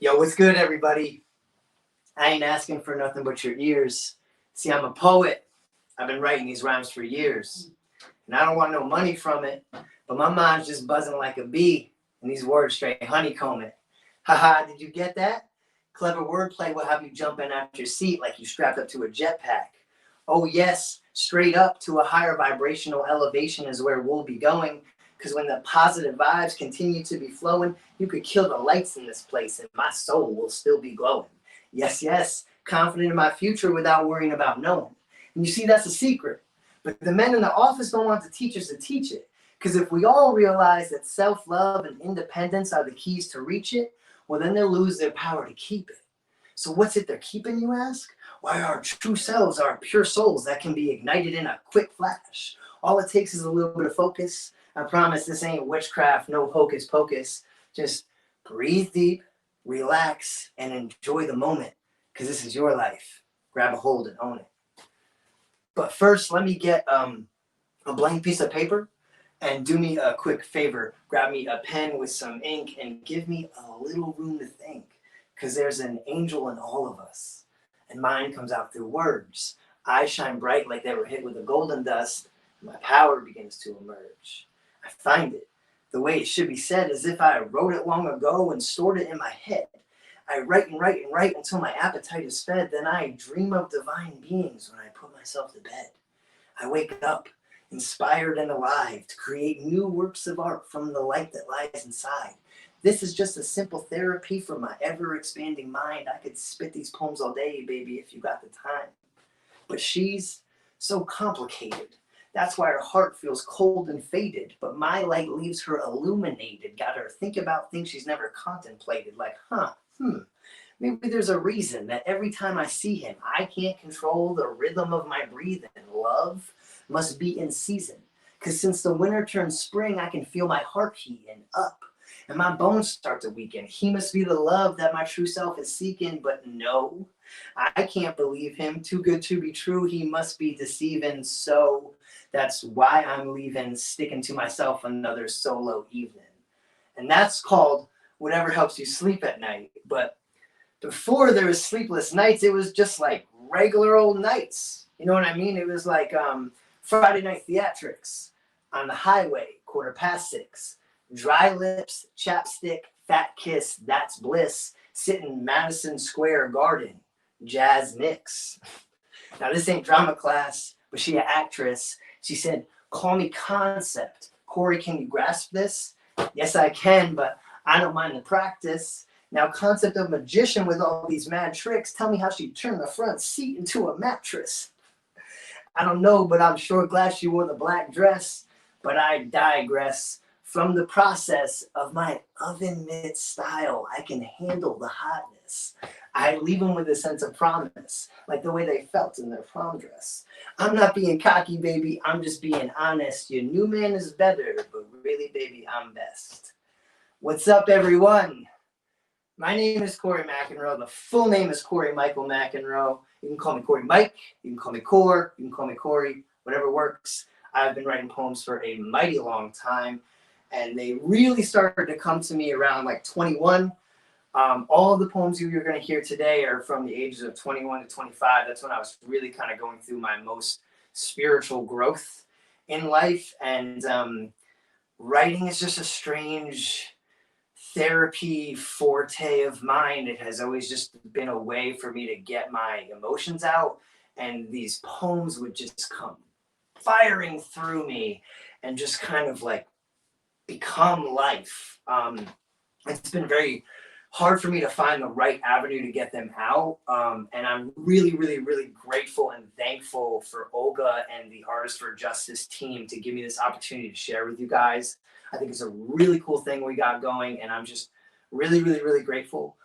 Yo, what's good, everybody? I ain't asking for nothing but your ears. See, I'm a poet. I've been writing these rhymes for years. And I don't want no money from it, but my mind's just buzzing like a bee, and these words straight honeycomb it. Haha, did you get that? Clever wordplay will have you jumping out your seat like you strapped up to a jetpack. Oh, yes, straight up to a higher vibrational elevation is where we'll be going. Because when the positive vibes continue to be flowing, you could kill the lights in this place and my soul will still be glowing. Yes, yes, confident in my future without worrying about knowing. And you see, that's a secret. But the men in the office don't want the teachers to teach it. Because if we all realize that self-love and independence are the keys to reach it, well, then they'll lose their power to keep it. So what's it they're keeping, you ask? Why, our true selves are pure souls that can be ignited in a quick flash. All it takes is a little bit of focus. I promise this ain't witchcraft, no hocus pocus. Just breathe deep, relax, and enjoy the moment, because this is your life. Grab a hold and own it. But first, let me get a blank piece of paper and do me a quick favor. Grab me a pen with some ink and give me a little room to think, because there's an angel in all of us, and mine comes out through words. Eyes shine bright like they were hit with a golden dust. My power begins to emerge. I find it the way it should be said, as if I wrote it long ago and stored it in my head. I write and write and write until my appetite is fed. Then I dream of divine beings when I put myself to bed. I wake up inspired and alive to create new works of art from the light that lies inside. This is just a simple therapy for my ever-expanding mind. I could spit these poems all day, baby, if you got the time. But she's so complicated. That's why her heart feels cold and faded, but my light leaves her illuminated. Got her think about things she's never contemplated, like, maybe there's a reason that every time I see him, I can't control the rhythm of my breathing. Love must be in season, because since the winter turns spring, I can feel my heart heating up, and my bones start to weaken. He must be the love that my true self is seeking, but no, I can't believe him. Too good to be true, he must be deceiving. So that's why I'm leaving, sticking to myself another solo evening. And that's called Whatever Helps You Sleep at Night. But before there was sleepless nights, it was just like regular old nights. You know what I mean? It was like Friday night theatrics on the highway, 6:15. Dry lips, chapstick, fat kiss, that's bliss. Sitting Madison Square Garden, jazz mix. Now this ain't drama class, but she an actress. She said, call me concept. Corey, can you grasp this? Yes, I can, but I don't mind the practice. Now, concept of magician with all these mad tricks. Tell me how she turned the front seat into a mattress. I don't know, but I'm sure glad she wore the black dress. But I digress. From the process of my oven mitt style, I can handle the hotness. I leave them with a sense of promise, like the way they felt in their prom dress. I'm not being cocky, baby. I'm just being honest. Your new man is better, but really, baby, I'm best. What's up, everyone? My name is Corey McEnroe. The full name is Corey Michael McEnroe. You can call me Corey Mike. You can call me Core. You can call me Corey. Whatever works. I've been writing poems for a mighty long time, and they really started to come to me around like 21. All of the poems you're going to hear today are from the ages of 21 to 25. That's when I was really kind of going through my most spiritual growth in life. And writing is just a strange therapy forte of mine. It has always just been a way for me to get my emotions out. And these poems would just come firing through me and just kind of like become life. It's been very hard for me to find the right avenue to get them out. And I'm really, really, really grateful and thankful for Olga and the Artists4Justice team to give me this opportunity to share with you guys. I think it's a really cool thing we got going, and I'm just really, really, really grateful.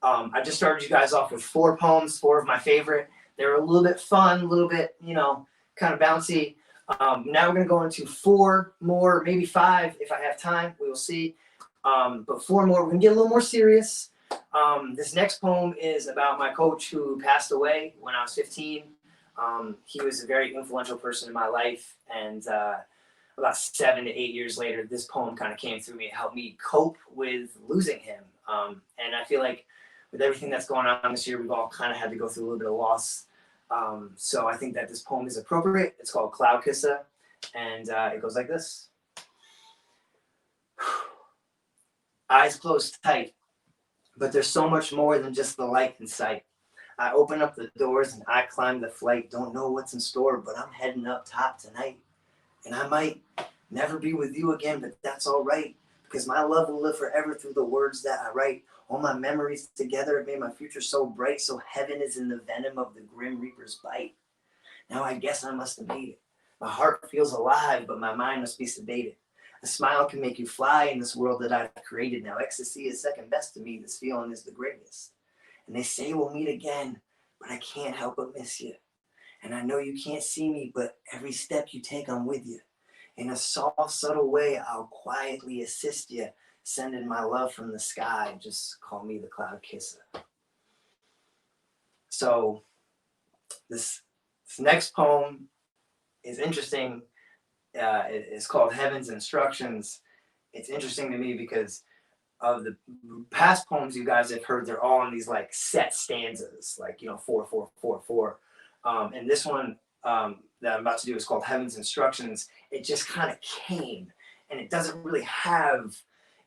I just started you guys off with 4 poems, 4 of my favorite. They're a little bit fun, a little bit, kind of bouncy. Now we're going to go into 4 more, maybe 5 if I have time. We will see. But 4 more. We're going to get a little more serious. This next poem is about my coach who passed away when I was 15. He was a very influential person in my life, and about 7 to 8 years later, this poem kind of came through me. It helped me cope with losing him. And I feel like with everything that's going on this year, we've all kind of had to go through a little bit of loss. So I think that this poem is appropriate. It's called Cloud Kisser, and it goes like this. Eyes closed tight, but there's so much more than just the light in sight. I open up the doors and I climb the flight. Don't know what's in store, but I'm heading up top tonight. And I might never be with you again, but that's all right, because my love will live forever through the words that I write. All my memories together have made my future so bright, so heaven is in the venom of the grim reaper's bite. Now I guess I must have made it. My heart feels alive, but my mind must be sedated. A smile can make you fly in this world that I've created. Now ecstasy is second best to me. This feeling is the greatest. And they say we'll meet again, but I can't help but miss you. And I know you can't see me, but every step you take, I'm with you. In a soft, subtle way, I'll quietly assist you, sending my love from the sky. Just call me the Cloud Kisser. So this next poem is interesting. It's called Heaven's Instructions. It's interesting to me because of the past poems you guys have heard, they're all in these like set stanzas, like, 4, 4, 4, 4. And this one that I'm about to do is called Heaven's Instructions. It just kind of came, and it doesn't really have,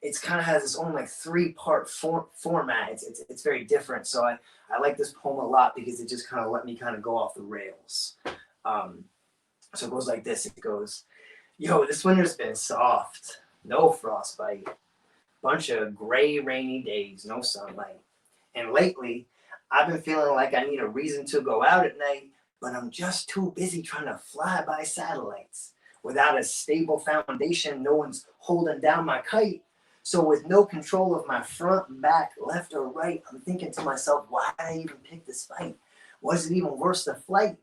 it's kind of has its own like 3-part format. It's very different. So I like this poem a lot because it just kind of let me kind of go off the rails. So it goes like this. It goes, yo, this winter's been soft, no frostbite. Bunch of gray, rainy days, no sunlight. And lately, I've been feeling like I need a reason to go out at night, but I'm just too busy trying to fly by satellites. Without a stable foundation, no one's holding down my kite. So with no control of my front, back, left, or right, I'm thinking to myself, why did I even pick this fight? Was it even worse than flight?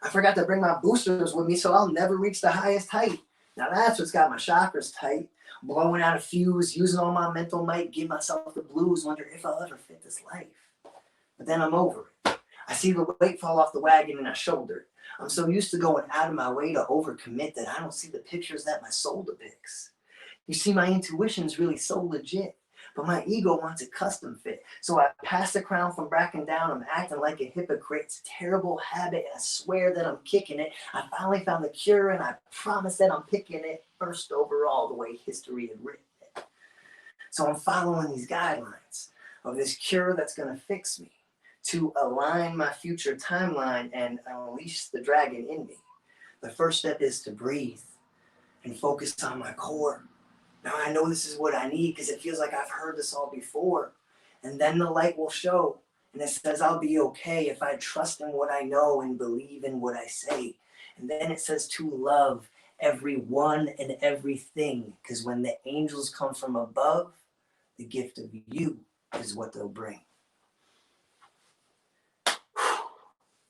I forgot to bring my boosters with me, so I'll never reach the highest height. Now that's what's got my chakras tight. Blowing out a fuse, using all my mental might, give myself the blues, wonder if I'll ever fit this life. But then I'm over it. I see the weight fall off the wagon and I shoulder it. I'm so used to going out of my way to overcommit that I don't see the pictures that my soul depicts. You see, my intuition's really so legit, but my ego wants a custom fit. So I pass the crown from backing down. I'm acting like a hypocrite. It's a terrible habit, and I swear that I'm kicking it. I finally found the cure, and I promise that I'm picking it first overall, the way history had written it. So I'm following these guidelines of this cure that's going to fix me, to align my future timeline and unleash the dragon in me. The first step is to breathe and focus on my core. Now I know this is what I need because it feels like I've heard this all before. And then the light will show, and it says I'll be okay if I trust in what I know and believe in what I say. And then it says to love everyone and everything, because when the angels come from above, the gift of you is what they'll bring.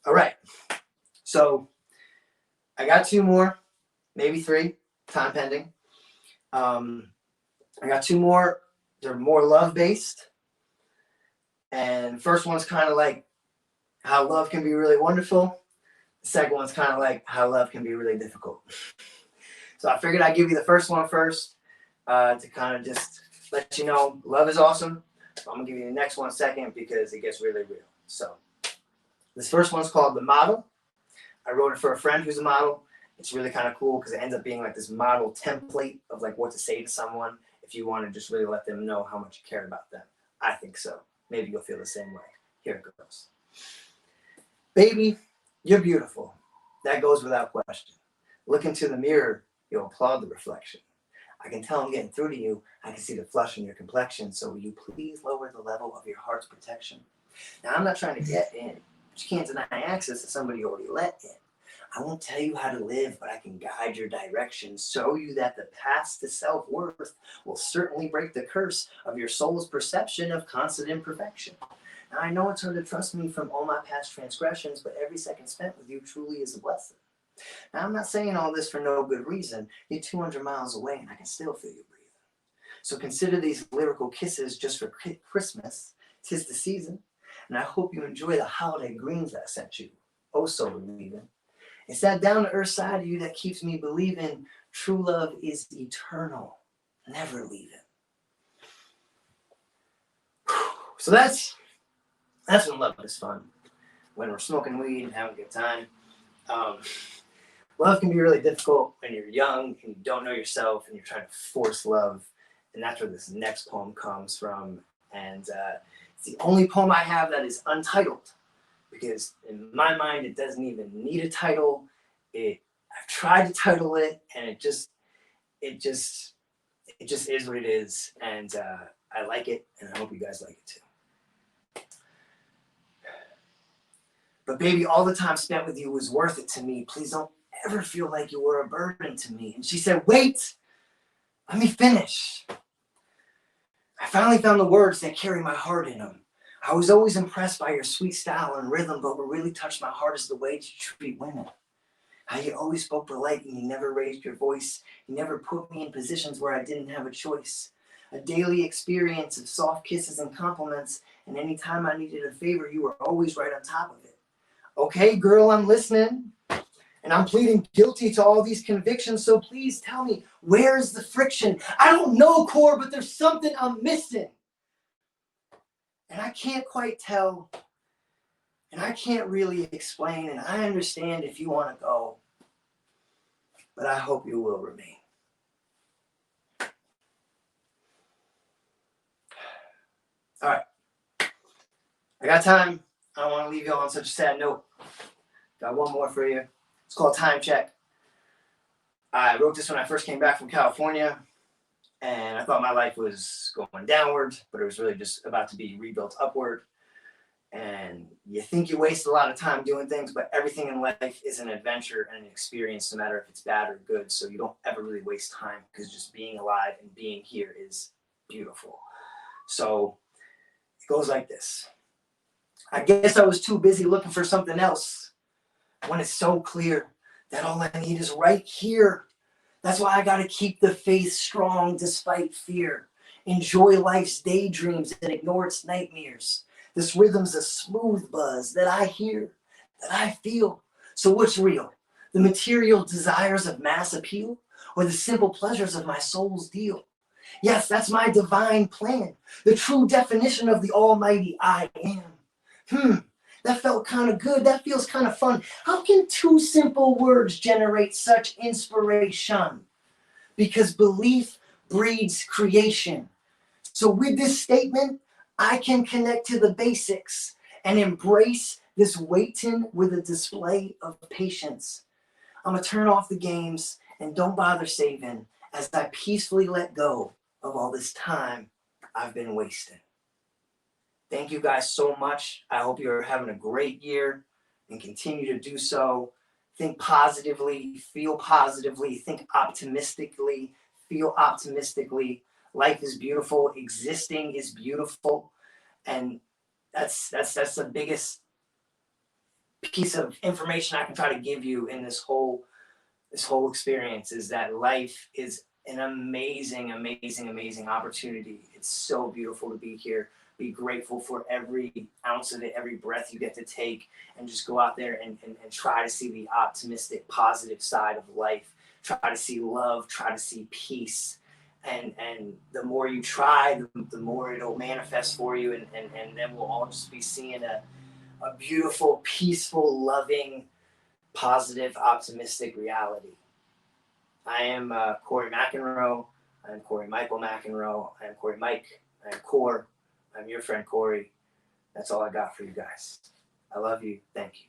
All right, so I got 2 more, maybe 3, time pending. I got 2 more. They're more love-based. And first one's kind of like how love can be really wonderful. The second one's kind of like how love can be really difficult. So I figured I'd give you the first one first to kind of just let you know love is awesome. So I'm going to give you the next one second because it gets really real. So this first one's called The Model. I wrote it for a friend who's a model. It's really kind of cool because it ends up being like this model template of like what to say to someone if you want to just really let them know how much you care about them. I think so. Maybe you'll feel the same way. Here it goes. Baby, you're beautiful. That goes without question. Look into the mirror, you'll applaud the reflection. I can tell I'm getting through to you. I can see the flush in your complexion. So will you please lower the level of your heart's protection? Now, I'm not trying to get in, but you can't deny access to somebody you already let in. I won't tell you how to live, but I can guide your direction, show you that the path to self-worth will certainly break the curse of your soul's perception of constant imperfection. Now, I know it's hard to trust me from all my past transgressions, but every second spent with you truly is a blessing. Now, I'm not saying all this for no good reason. You're 200 miles away, and I can still feel you breathing. So consider these lyrical kisses just for Christmas. 'Tis the season, and I hope you enjoy the holiday greens I sent you. Oh, so relieving. It's that down-to-earth side of you that keeps me believing true love is eternal, never leaving. So that's That's when love is fun. When we're smoking weed and having a good time. Um, Love can be really difficult when you're young and you don't know yourself and you're trying to force love. And that's where this next poem comes from. And it's the only poem I have that is untitled, because in my mind it doesn't even need a title. I've tried to title it, and it just is what it is. And I like it, and I hope you guys like it too. But baby, all the time spent with you was worth it to me. Please don't ever feel like you were a burden to me. And she said, wait, let me finish. I finally found the words that carry my heart in them. I was always impressed by your sweet style and rhythm, but what really touched my heart is the way you treat women. How you always spoke polite and you never raised your voice. You never put me in positions where I didn't have a choice. A daily experience of soft kisses and compliments, and anytime I needed a favor, you were always right on top of it. Okay, girl, I'm listening. And I'm pleading guilty to all these convictions, so please tell me, where's the friction? I don't know, Core, but there's something I'm missing. And I can't quite tell, and I can't really explain, and I understand if you want to go, but I hope you will remain. All right. I got time. I don't want to leave you all on such a sad note. Got one more for you. It's called Time Check. I wrote this when I first came back from California, and I thought my life was going downward, but it was really just about to be rebuilt upward. And you think you waste a lot of time doing things, but everything in life is an adventure and an experience, no matter if it's bad or good. So you don't ever really waste time, because just being alive and being here is beautiful. So it goes like this. I guess I was too busy looking for something else when it's so clear that all I need is right here. That's why I gotta keep the faith strong despite fear. Enjoy life's daydreams and ignore its nightmares. This rhythm's a smooth buzz that I hear, that I feel. So what's real? The material desires of mass appeal, or the simple pleasures of my soul's deal? Yes, that's my divine plan, the true definition of the almighty I am. That felt kind of good. That feels kind of fun. How can two simple words generate such inspiration? Because belief breeds creation. So with this statement, I can connect to the basics and embrace this waiting with a display of patience. I'm gonna turn off the games and don't bother saving as I peacefully let go of all this time I've been wasting. Thank you guys so much. I hope you're having a great year and continue to do so. Think positively, feel positively, think optimistically, feel optimistically. Life is beautiful, existing is beautiful. And that's the biggest piece of information I can try to give you in this whole experience, is that life is an amazing, amazing, amazing opportunity. It's so beautiful to be here. Be grateful for every ounce of it, every breath you get to take, and just go out there and try to see the optimistic, positive side of life. Try to see love, try to see peace. And the more you try, the more it'll manifest for you. And then we'll all just be seeing a beautiful, peaceful, loving, positive, optimistic reality. I am Corey McEnroe. I'm Corey Michael McEnroe. I am Corey Mike. I am Core. I'm your friend Corey. That's all I got for you guys. I love you. Thank you.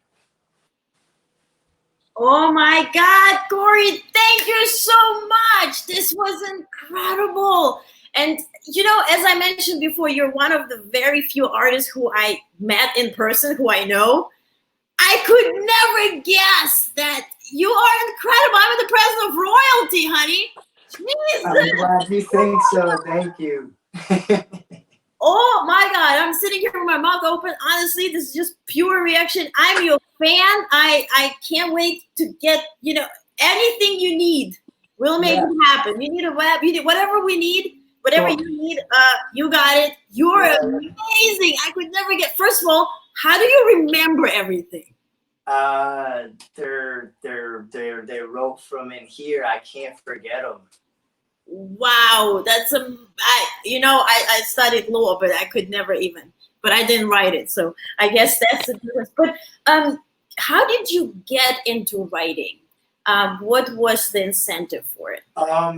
Oh my God, Corey, thank you so much. This was incredible. And, you know, as I mentioned before, you're one of the very few artists who I met in person, who I know. I could never guess that you are incredible. I'm the president of royalty, honey. Jesus. I'm glad you think so. Thank you. Oh my God, I'm sitting here with my mouth open. Honestly, this is just pure reaction. I'm your fan. I can't wait to get, you know, anything you need. We'll make it happen. You need a web, you need whatever we need, whatever you need, you got it. You're amazing. I could never get, first of all, how do you remember everything? They're wrote from in here. I can't forget them. Wow, that's I studied law, but I could never even but I didn't write it. So I guess that's the difference. But how did you get into writing? What was the incentive for it? I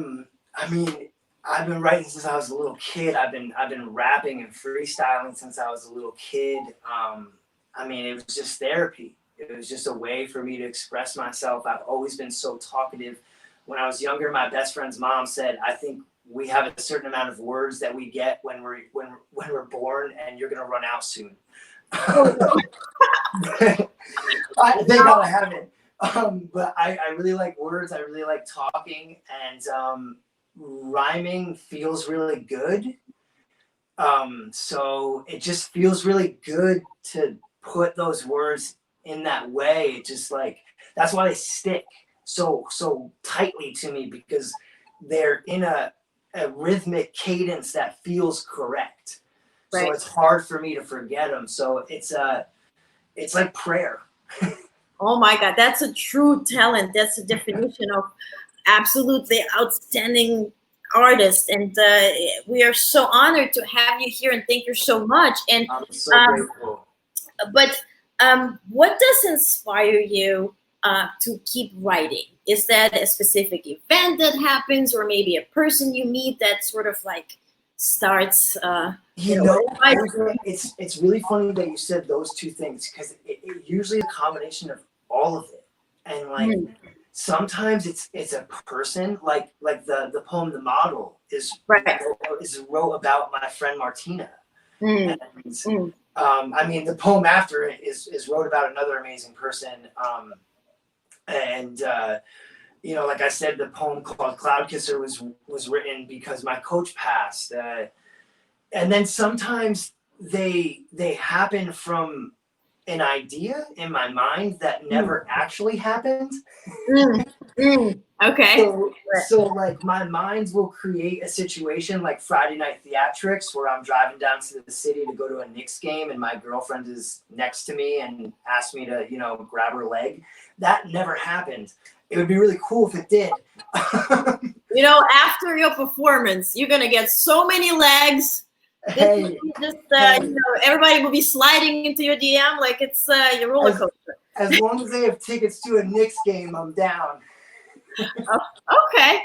mean, I've been writing since I was a little kid. I've been rapping and freestyling since I was a little kid. I mean, it was just therapy. It was just a way for me to express myself. I've always been so talkative. When I was younger, my best friend's mom said, "I think we have a certain amount of words that we get when we're born, and you're gonna run out soon." Thank God I haven't. But I really like words. I really like talking, and rhyming feels really good. So it just feels really good to put those words in that way. It just like, that's why they stick so tightly to me, because they're in a rhythmic cadence that feels correct. Right. So it's hard for me to forget them. So it's like prayer. Oh my God, that's a true talent. That's the definition of absolutely outstanding artist. And we are so honored to have you here, and thank you so much. And I'm so grateful. But what does inspire you to keep writing? Is that a specific event that happens, or maybe a person you meet that sort of like starts? It's really funny that you said those two things, because it usually a combination of all of it. And like sometimes it's a person, like the poem "The Model" is wrote about my friend Martina. And, I mean, the poem after it is wrote about another amazing person. You know, like I said, the poem called "Cloud Kisser" was written because my coach passed. And then sometimes they happen from an idea in my mind that never actually happened. Okay. So like my mind will create a situation like Friday Night Theatrics, where I'm driving down to the city to go to a Knicks game, and my girlfriend is next to me and asked me to, grab her leg. That never happened. It would be really cool if it did. After your performance, you're gonna get so many legs. Everybody will be sliding into your DM like it's your roller coaster. As long as they have tickets to a Knicks game, I'm down. Okay.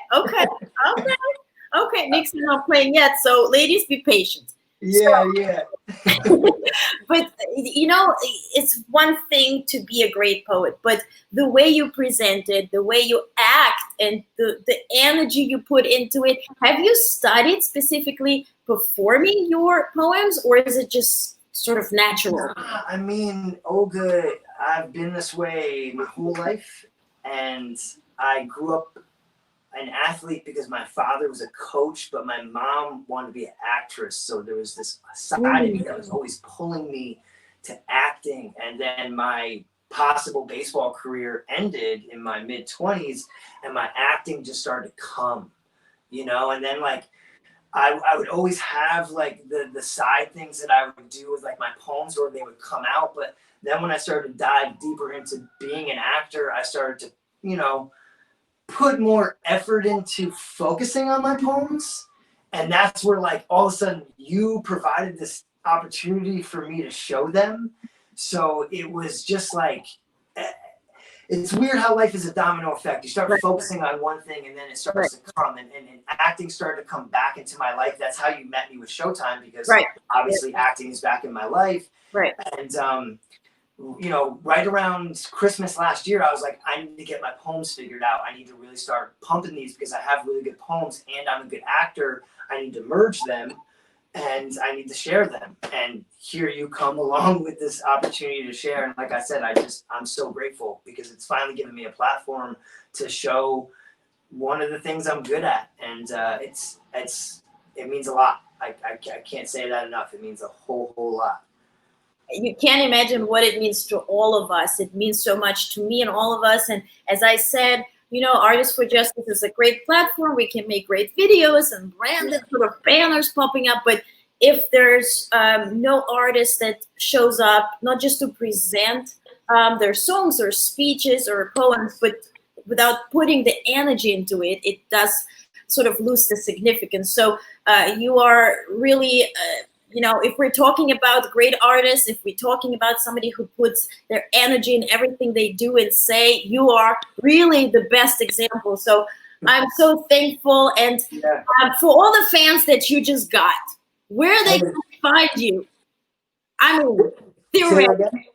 Knicks are not playing yet, so ladies, be patient. Yeah. But it's one thing to be a great poet, but the way you present it, the way you act, and the energy you put into it. Have you studied specifically performing your poems, or is it just sort of natural? I mean, Olga, I've been this way my whole life, and I grew up an athlete because my father was a coach, but my mom wanted to be an actress. So there was this side of me that was always pulling me to acting. And then my possible baseball career ended in my mid-20s, and my acting just started to come, and then like I would always have like the side things that I would do with like my poems, or they would come out. But then when I started to dive deeper into being an actor, I started to, put more effort into focusing on my poems. And that's where like all of a sudden you provided this opportunity for me to show them. So it was just like, it's weird how life is a domino effect. You start focusing on one thing, and then it starts to come, and acting started to come back into my life. That's how you met me with Showtime, because obviously acting is back in my life. Right. And, right around Christmas last year, I was like, I need to get my poems figured out. I need to really start pumping these, because I have really good poems and I'm a good actor. I need to merge them, and I need to share them. And here you come along with this opportunity to share. And like I said, I'm so grateful, because it's finally given me a platform to show one of the things I'm good at. And it means a lot. I can't say that enough. It means a whole lot. You can't imagine what it means to all of us. It means so much to me and all of us. And as I said, Artists for Justice is a great platform. We can make great videos and branded sort of banners popping up. But if there's no artist that shows up, not just to present their songs or speeches or poems, but without putting the energy into it, it does sort of lose the significance. So you are really you know, if we're talking about great artists, if we're talking about somebody who puts their energy in everything they do and say, you are really the best example. So I'm so thankful. And for all the fans that you just got, where they can find you, I mean, theoretically.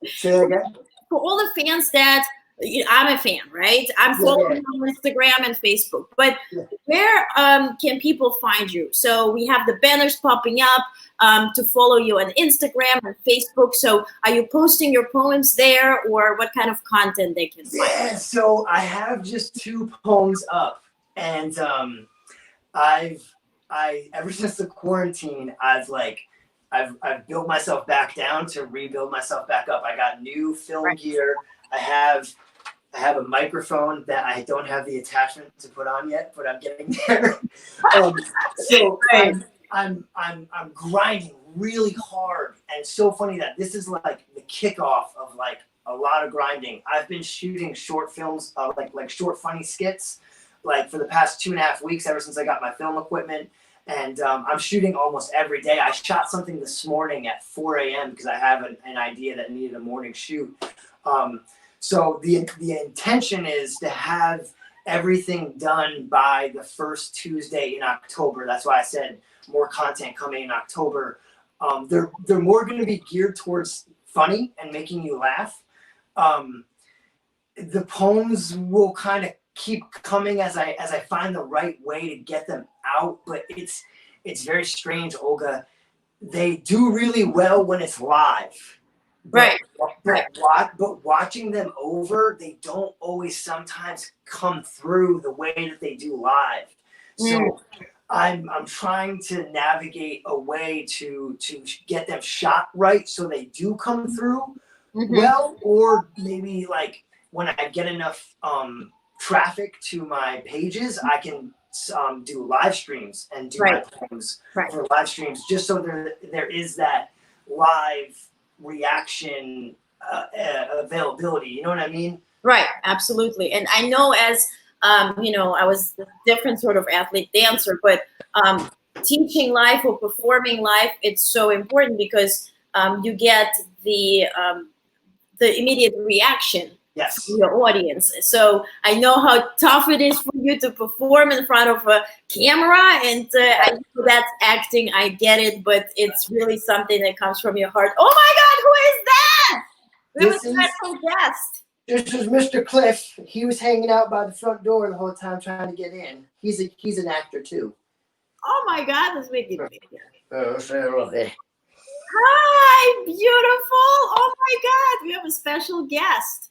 Say that again. For all the fans that, I'm a fan, right? I'm following you on Instagram and Facebook, but where can people find you? So we have the banners popping up to follow you on Instagram and Facebook. So are you posting your poems there, or what kind of content they can find? Yeah, so I have just 2 poems up, and ever since the quarantine, I've built myself back down to rebuild myself back up. I got new film gear. I have a microphone that I don't have the attachment to put on yet, but I'm getting there. So I'm grinding really hard, and it's so funny that this is like the kickoff of like a lot of grinding. I've been shooting short films, like short funny skits, like for the past 2.5 weeks, ever since I got my film equipment. And I'm shooting almost every day. I shot something this morning at 4 a.m. because I have an idea that needed a morning shoot. So the intention is to have everything done by the first Tuesday in October. That's why I said more content coming in October. They're more going to be geared towards funny and making you laugh. The poems will kind of keep coming as I find the right way to get them out, but it's very strange, Olga. They do really well when it's live. Right. But watching them over, they don't always sometimes come through the way that they do live. So I'm trying to navigate a way to get them shot right so they do come through well, or maybe like when I get enough traffic to my pages, I can do live streams and do my poems for live streams, just so there is that live reaction availability. You know what I mean? Right, absolutely. And I know as you know, I was a different sort of athlete dancer, but teaching live or performing live, it's so important because you get the immediate reaction to your audience. So I know how tough it is for you to perform in front of a camera, and I know that's acting, I get it, but it's really something that comes from your heart. Oh my God, who is that? We have a special guest. This is Mr. Cliff. He was hanging out by the front door the whole time trying to get in. He's an actor too. Oh my God, let's make it bigger. Hi, beautiful. Oh my God, we have a special guest.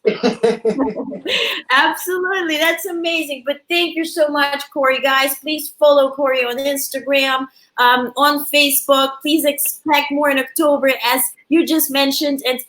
Absolutely, that's amazing. But thank you so much, Corey. Guys, please follow Corey on Instagram, on Facebook. Please expect more in October, as you just mentioned. And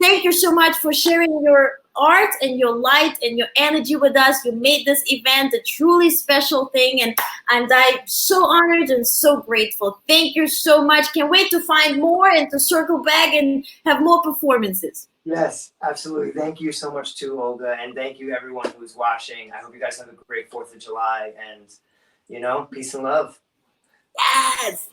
thank you so much for sharing your art and your light and your energy with us. You made this event a truly special thing, and I'm so honored and so grateful. Thank you so much. Can't wait to find more and to circle back and have more performances. Yes, absolutely. Thank you so much too, Olga, and thank you everyone who's watching. I hope you guys have a great 4th of July, and peace and love. Yes.